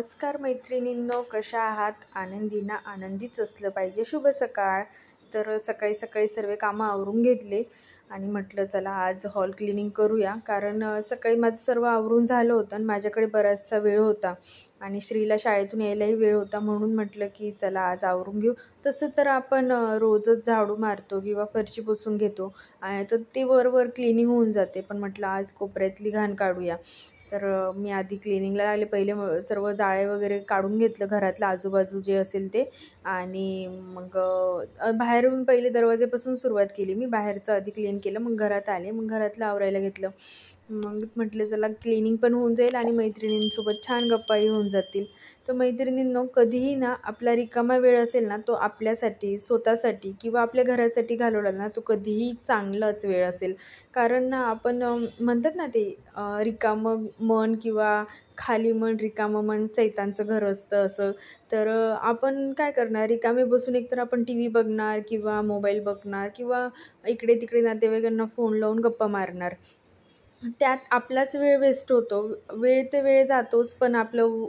नमस्कार मैत्रिणींनो, कशा आहात? आनंदी ना? आनंदीच असलं पाहिजे. शुभ सकाळ. तर सकाळी सकाळी सर्व कामं आवरून घेतले आणि म्हटलं चला आज हॉल क्लिनिंग करूया. कारण सकाळी माझं सर्व आवरून झालं होतं आणि माझ्याकडे बराचसा वेळ होता आणि श्रीला शाळेतून यायलाही वेळ होता. म्हणून म्हटलं की चला आज आवरून घेऊ. तसं तर आपण रोजच झाडू मारतो किंवा फरशी पुसून घेतो आणि तर ते वर क्लिनिंग होऊन जाते. पण म्हटलं आज कोपऱ्यातली घाण काढूया. तर मी आधी क्लिनिंगला लागले. पहिले सर्व जाळे वगैरे काढून घेतलं, घरातलं आजूबाजू जे असेल ते. आणि मग बाहेरून पहिले दरवाजेपासून सुरुवात केली. मी बाहेरचं आधी क्लीन केलं, मग घरात आले, मग घरातलं आवरायला घेतलं. मग म्हटलं चला क्लिनिंग पण होऊन जाईल आणि मैत्रिणींसोबत छान गप्पाही होऊन जातील. तर मैत्रिणींनो, कधीही ना आपला रिकामा वेळ असेल ना, तो आपल्यासाठी, स्वतःसाठी किंवा आपल्या घरासाठी घालवला ना, तो कधीही चांगलाच वेळ असेल. कारण ना आपण म्हणतात ना ते रिकामं मन किंवा खाली मन, रिकामं मन सैतानचं घर असतं असं. तर आपण काय करणार, रिकामे बसून एकतर आपण टी व्ही बघणार किंवा मोबाईल बघणार किंवा इकडे तिकडे नातेवाईकांना फोन लावून गप्पा मारणार. त्यात आपलाच वेळ वेस्ट होतो. वेळ ते वेळ जातोच, पण आपलं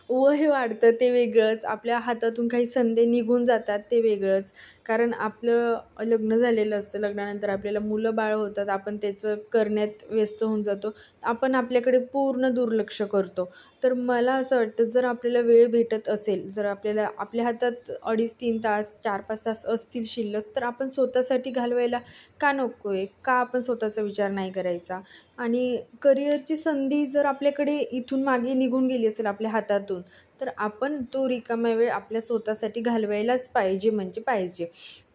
वय वाढतं ते वेगळंच. आपल्या हातातून काही संधी निघून जातात ते वेगळंच. कारण आपलं लग्न झालेलं असतं. लग्नानंतर आपल्याला मुलं बाळ होतात. आपण त्याचं करण्यात व्यस्त होऊन जातो. आपण आपल्याकडे पूर्ण दुर्लक्ष करतो. तर मला असं वाटतं, जर आपल्याला वेळ भेटत असेल, जर आपल्याला आपल्या हातात 2.5-3 तास, 4-5 तास असतील शिल्लक, तर आपण स्वतःसाठी घालवायला का नको आहे? का आपण स्वतःचा विचार नाही करायचा? आणि करिअरची संधी जर आपल्याकडे इथून मागे निघून गेली असेल आपल्या हातातून, तर आपण तो रिकामा वेळ आपल्या स्वतःसाठी घालवायलाच पाहिजे म्हणजे पाहिजे.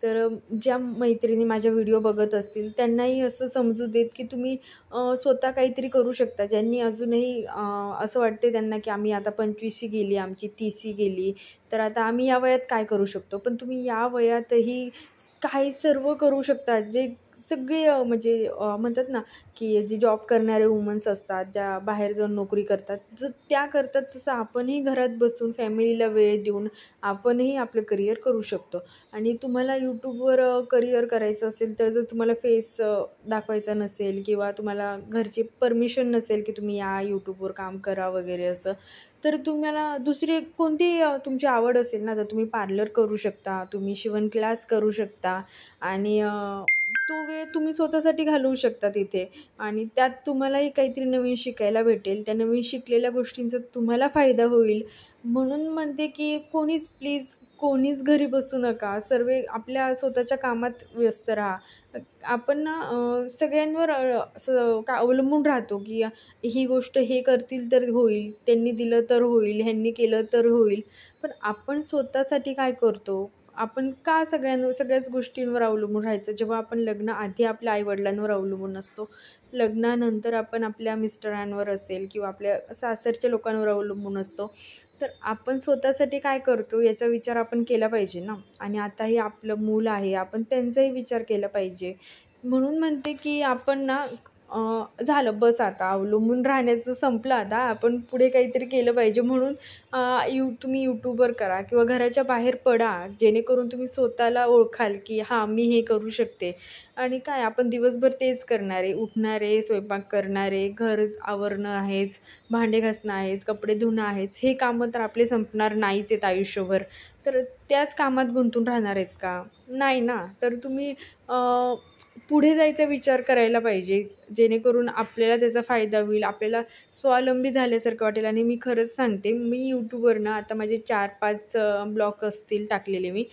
तर ज्या मैत्रिणी माझ्या व्हिडिओ बघत असतील त्यांनाही असं समजू देत की तुम्ही स्वतः काहीतरी करू शकता. ज्यांनी अजूनही असं वाटते त्यांना की आम्ही आता 25शी गेली, आमची 30शी गेली, तर आता आम्ही या वयात काय करू शकतो. पण तुम्ही या वयातही काही सर्व करू शकता. जे सगळे म्हणजे म्हणतात ना की जे जॉब करणारे वुमन्स असतात, ज्या बाहेर जाऊन नोकरी करतात, जर त्या करतात तसं आपणही घरात बसून फॅमिलीला वेळ देऊन आपणही आपलं करिअर करू शकतो. आणि तुम्हाला यूट्यूबवर करिअर करायचं असेल, तर जर तुम्हाला फेस दाखवायचा नसेल किंवा तुम्हाला घरची परमिशन नसेल की तुम्ही या यूट्यूबवर काम करा वगैरे असं, तर तुम्हाला दुसरी कोणती तुमची आवड असेल ना, तर तुम्ही पार्लर करू शकता, तुम्ही शिवण क्लास करू शकता आणि तो वेळ तुम्ही स्वतःसाठी घालवू शकता तिथे. आणि त्यात तुम्हालाही काहीतरी नवीन शिकायला भेटेल. त्या नवीन शिकलेल्या गोष्टींचा तुम्हाला फायदा होईल. म्हणून म्हणते की कोणीच घरी बसू नका. सर्व आपल्या स्वतःच्या कामात व्यस्त राहा. आपण ना सगळ्यांवर असं का अवलंबून राहतो की ही गोष्ट हे करतील तर होईल, त्यांनी दिलं तर होईल, ह्यांनी केलं तर होईल. पण आपण स्वतःसाठी काय करतो? आपण का सगळ्याच गोष्टींवर अवलंबून राहायचं? जेव्हा आपण लग्नाआधी आपल्या आई-वडिलांवर अवलंबून असतो, लग्नानंतर आपण आपल्या मिस्टरांवर असेल किंवा आपल्या सासरच्या लोकांवर अवलंबून असतो. तर आपण स्वतःसाठी काय करतो याचा विचार आपण केला पाहिजे ना. आणि आताही आपलं मूल आहे, आपण त्यांचाही विचार केला पाहिजे. म्हणून म्हणते की आपण ना झालं बस, आता अवलंबून राहण्याचं संपलं. आता आपण पुढे काहीतरी केलं पाहिजे. म्हणून तुम्ही यूट्यूबवर करा किंवा घराच्या बाहेर पडा, जेणेकरून तुम्ही स्वतःला ओळखाल की हां, मी हे करू शकते. आणि काय आपण दिवसभर तेच करणार आहे, उठणार आहे, स्वयंपाक करणार आहे, घर आवरणं आहेच, भांडे घासणं आहेच, कपडे धुणं आहेच. हे कामं तर आपले संपणार नाहीच आहेत आयुष्यभर. तर त्याच कामात गुंतून राहणार आहेत का? नाही ना. तर तुम्ही पुढे जायचा विचार करायला पाहिजे, जेणेकरून आपल्याला त्याचा फायदा होईल, आपल्याला स्वावलंबी झाल्यासारखं वाटेल. आणि मी खरंच सांगते, मी यूट्यूबवर ना आता माझे 4-5 ब्लॉग असतील टाकलेले मी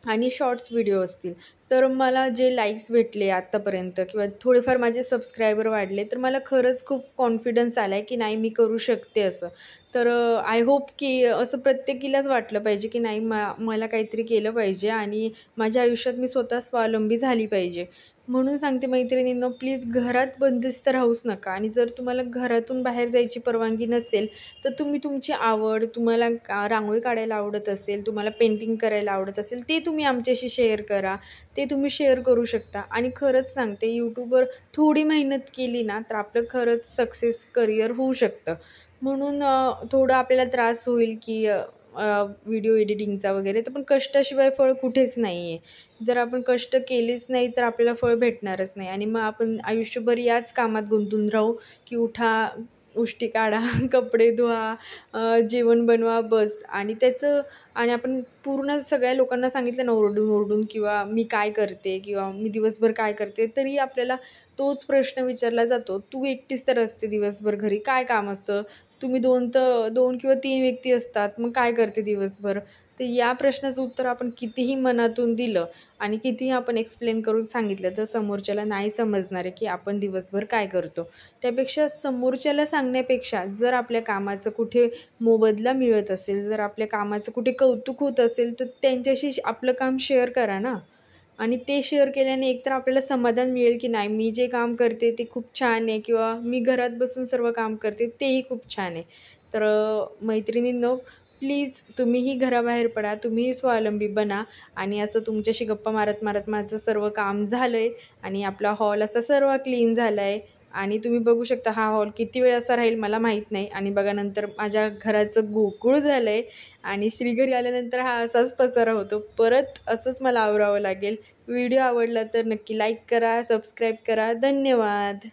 आणि शॉर्ट्स व्हिडिओ असतील. तर मला जे लाईक्स भेटले आत्तापर्यंत किंवा थोडेफार माझे सबस्क्रायबर वाढले, तर मला खरंच खूप कॉन्फिडन्स आला आहे की नाही, मी करू शकते असं. तर आय होप की असं प्रत्येकीलाच वाटलं पाहिजे की नाही, मला काहीतरी केलं पाहिजे आणि माझ्या आयुष्यात मी स्वतः स्वावलंबी झाली पाहिजे. म्हणून सांगते मैत्रिणींनो, प्लीज घरात बंदिस्त राहूच नका. आणि जर तुम्हाला घरातून बाहेर जायची परवानगी नसेल, तर तुम्ही तुमची आवड, तुम्हाला रांगोळी काढायला आवडत असेल, तुम्हाला पेंटिंग करायला आवडत असेल, ते तुम्ही आमच्याशी शेअर करा. ते तुम्ही शेअर करू शकता. आणि खरंच सांगते, यूट्यूबवर थोडी मेहनत केली ना, तर आपलं खरंच सक्सेस करिअर होऊ शकतं. म्हणून थोडं आपल्याला त्रास होईल की व्हिडिओ एडिटिंगचा वगैरे, तर पण कष्टाशिवाय फळ कुठेच नाही आहे. जर आपण कष्ट केलेच नाही, तर आपल्याला फळ भेटणारच नाही. आणि मग आपण आयुष्यभर याच कामात गुंतून राहू की उठा, उष्टी काढा, कपडे धुवा, जेवण बनवा बस. आणि आपण पूर्ण सगळ्या लोकांना सांगितलं ना ओरडून ओरडून किंवा मी काय करते किंवा मी दिवसभर काय करते, तरी आपल्याला तोच प्रश्न विचारला जातो, तू एकटीच तर असते दिवसभर घरी, काय काम असतं? तुम्ही 2 किंवा 3 व्यक्ती असतात, मग काय करते दिवसभर? तर या प्रश्नाचं उत्तर आपण कितीही मनातून दिलं आणि कितीही आपण एक्सप्लेन करून सांगितलं तर समोरच्याला नाही समजणार आहे की आपण दिवसभर काय करतो. त्यापेक्षा समोरच्याला सांगण्यापेक्षा जर आपल्या कामाचं कुठे मोबदला मिळत असेल, जर आपल्या कामाचं कुठे कौतुक होत असेल, तर त्यांच्याशी आपलं काम शेअर करा ना. आणि ते शेअर केल्याने एकतर आपल्याला समाधान मिळेल की नाही, मी जे काम करते ते खूप छान आहे किंवा मी घरात बसून सर्व काम करते तेही खूप छान आहे. तर मैत्रिणींनो, प्लीज तुम्हीही घराबाहेर पडा, तुम्हीही स्वावलंबी बना आणि असं तुमच्याशी गप्पा मारत मारत माझं सर्व काम झालं आहे आणि आपला हॉल असा सर्व क्लीन झाला आहे. आणि तुम्ही बघू शकता हा हॉल किती वेळ असा राहील मला माहीत नाही. आणि बघा नंतर माझ्या घराचं गोकुळ झालं आहे आणि श्रीघरी आल्यानंतर हा असाच पसारा होतो. परत असंच मला आवरावं लागेल. व्हिडिओ आवडला तर नक्की लाईक करा, सबस्क्राईब करा. धन्यवाद.